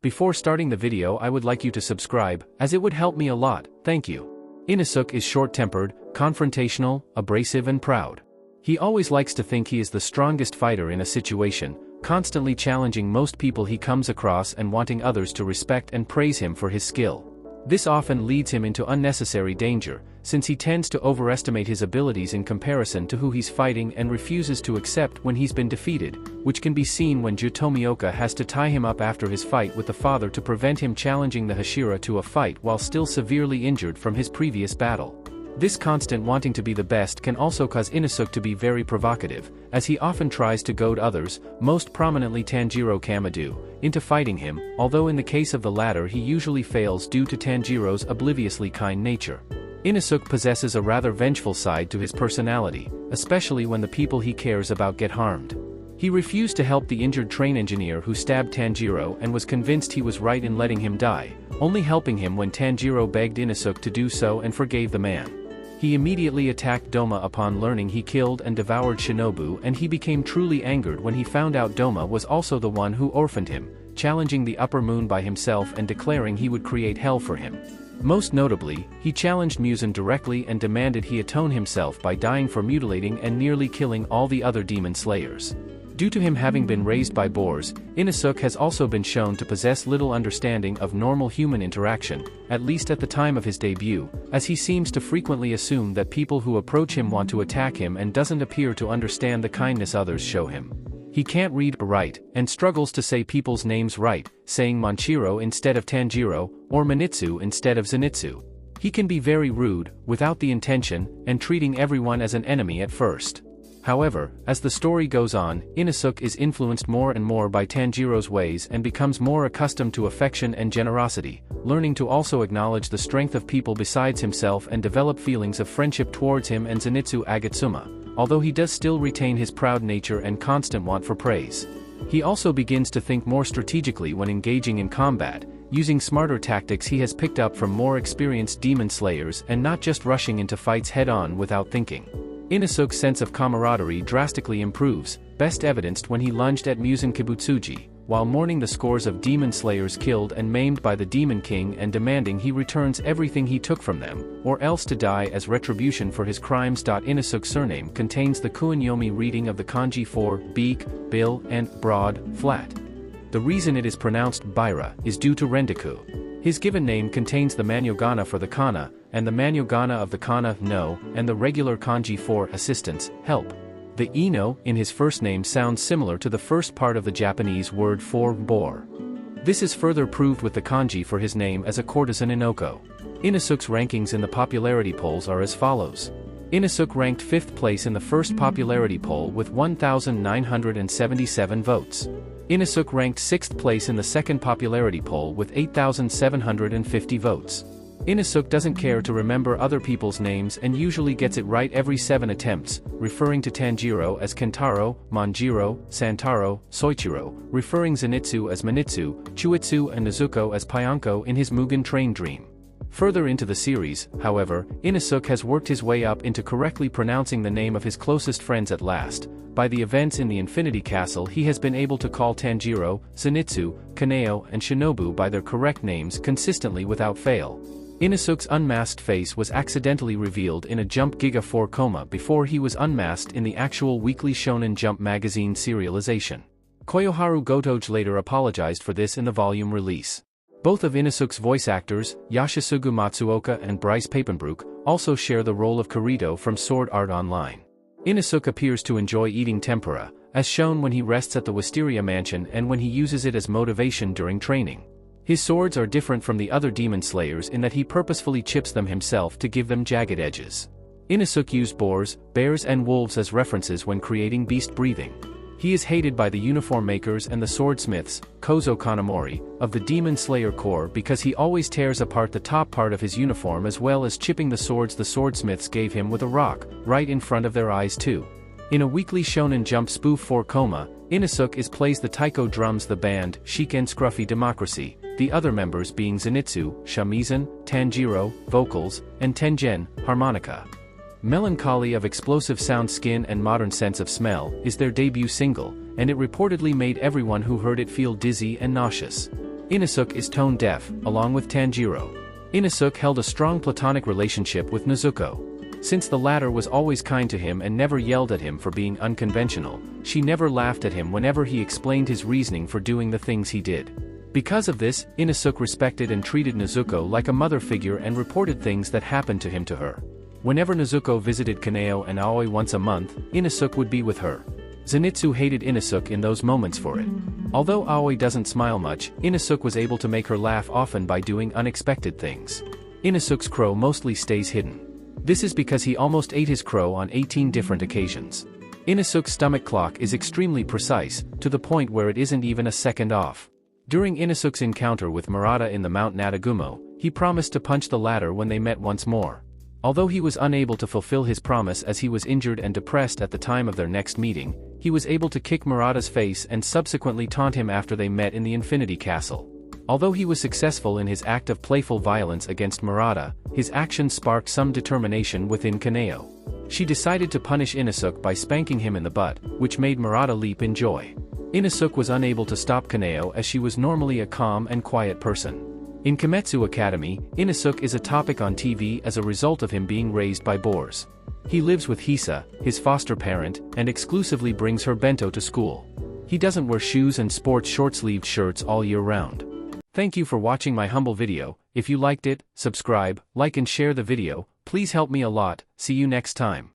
Before starting the video, I would like you to subscribe, as it would help me a lot, thank you. INOSUKE is short-tempered, confrontational, abrasive and proud. He always likes to think he is the strongest fighter in a situation, constantly challenging most people he comes across and wanting others to respect and praise him for his skill. This often leads him into unnecessary danger, since he tends to overestimate his abilities in comparison to who he's fighting and refuses to accept when he's been defeated, which can be seen when Tomioka has to tie him up after his fight with the father to prevent him challenging the Hashira to a fight while still severely injured from his previous battle. This constant wanting to be the best can also cause INOSUKE to be very provocative, as he often tries to goad others, most prominently Tanjiro Kamado, into fighting him, although in the case of the latter he usually fails due to Tanjiro's obliviously kind nature. INOSUKE possesses a rather vengeful side to his personality, especially when the people he cares about get harmed. He refused to help the injured train engineer who stabbed Tanjiro and was convinced he was right in letting him die, only helping him when Tanjiro begged INOSUKE to do so and forgave the man. He immediately attacked Doma upon learning he killed and devoured Shinobu, and he became truly angered when he found out Doma was also the one who orphaned him, challenging the upper moon by himself and declaring he would create hell for him. Most notably, he challenged Muzan directly and demanded he atone himself by dying for mutilating and nearly killing all the other demon slayers. Due to him having been raised by boars, INOSUKE has also been shown to possess little understanding of normal human interaction, at least at the time of his debut, as he seems to frequently assume that people who approach him want to attack him and doesn't appear to understand the kindness others show him. He can't read or write, and struggles to say people's names right, saying Manchiro instead of Tanjiro, or Manitsu instead of Zenitsu. He can be very rude, without the intention, and treating everyone as an enemy at first. However, as the story goes on, INOSUKE is influenced more and more by Tanjiro's ways and becomes more accustomed to affection and generosity, learning to also acknowledge the strength of people besides himself and develop feelings of friendship towards him and Zenitsu Agatsuma, although he does still retain his proud nature and constant want for praise. He also begins to think more strategically when engaging in combat, using smarter tactics he has picked up from more experienced demon slayers and not just rushing into fights head-on without thinking. INOSUKE's sense of camaraderie drastically improves, best evidenced when he lunged at Muzan Kibutsuji, while mourning the scores of demon slayers killed and maimed by the Demon King and demanding he returns everything he took from them, or else to die as retribution for his crimes. INOSUKE's surname contains the Kuinyomi reading of the kanji for beak, bill, and broad, flat. The reason it is pronounced Baira is due to Rendaku. His given name contains the Manyogana for the kana, and the Manyogana of the kana no, and the regular kanji for assistance, help. The ino in his first name sounds similar to the first part of the Japanese word for boar. This is further proved with the kanji for his name as a courtesan Inoko. INOSUKE's rankings in the popularity polls are as follows. INOSUKE ranked 5th place in the first popularity poll with 1,977 votes. INOSUKE ranked 6th place in the second popularity poll with 8,750 votes. INOSUKE doesn't care to remember other people's names and usually gets it right every 7 attempts, referring to Tanjiro as Kentaro, Manjiro, Santaro, Soichiro, referring Zenitsu as Manitsu, Chuitsu and Nezuko as Pyanko in his Mugen Train Dream. Further into the series, however, INOSUKE has worked his way up into correctly pronouncing the name of his closest friends at last. By the events in the Infinity Castle he has been able to call Tanjiro, Zenitsu, Kaneo and Shinobu by their correct names consistently without fail. INOSUKE's unmasked face was accidentally revealed in a Jump Giga 4 coma before he was unmasked in the actual weekly Shonen Jump magazine serialization. Koyoharu Gotoge later apologized for this in the volume release. Both of INOSUKE's voice actors, Yashisugu Matsuoka and Bryce Papenbrook, also share the role of Kirito from Sword Art Online. INOSUKE appears to enjoy eating tempura, as shown when he rests at the Wisteria Mansion and when he uses it as motivation during training. His swords are different from the other demon slayers in that he purposefully chips them himself to give them jagged edges. INOSUKE used boars, bears and wolves as references when creating beast breathing. He is hated by the uniform makers and the swordsmiths, Kozo Kanamori, of the Demon Slayer Corps because he always tears apart the top part of his uniform as well as chipping the swords the swordsmiths gave him with a rock, right in front of their eyes too. In a weekly Shonen Jump spoof for Coma, INOSUKE plays the taiko drums the band, Shiken Scruffy Democracy, the other members being Zenitsu, shamisen, Tanjiro, vocals, and Tengen, harmonica. Melancholy of explosive sound skin and modern sense of smell is their debut single, and it reportedly made everyone who heard it feel dizzy and nauseous. Inosuke is tone deaf, along with Tanjiro. Inosuke held a strong platonic relationship with Nezuko. Since the latter was always kind to him and never yelled at him for being unconventional, she never laughed at him whenever he explained his reasoning for doing the things he did. Because of this, Inosuke respected and treated Nezuko like a mother figure and reported things that happened to him to her. Whenever Nezuko visited Kaneo and Aoi once a month, Inosuke would be with her. Zenitsu hated Inosuke in those moments for it. Although Aoi doesn't smile much, Inosuke was able to make her laugh often by doing unexpected things. Inosuke's crow mostly stays hidden. This is because he almost ate his crow on 18 different occasions. Inosuke's stomach clock is extremely precise, to the point where it isn't even a second off. During Inosuke's encounter with Murata in the Mount Natagumo, he promised to punch the latter when they met once more. Although he was unable to fulfill his promise as he was injured and depressed at the time of their next meeting, he was able to kick Murata's face and subsequently taunt him after they met in the Infinity Castle. Although he was successful in his act of playful violence against Murata, his actions sparked some determination within Kaneo. She decided to punish Inosuke by spanking him in the butt, which made Murata leap in joy. Inosuke was unable to stop Kaneo as she was normally a calm and quiet person. In Kimetsu Academy, Inosuke is a topic on TV as a result of him being raised by boars. He lives with Hisa, his foster parent, and exclusively brings her bento to school. He doesn't wear shoes and sports short-sleeved shirts all year round. Thank you for watching my humble video. If you liked it, subscribe, like and share the video. Please help me a lot. See you next time.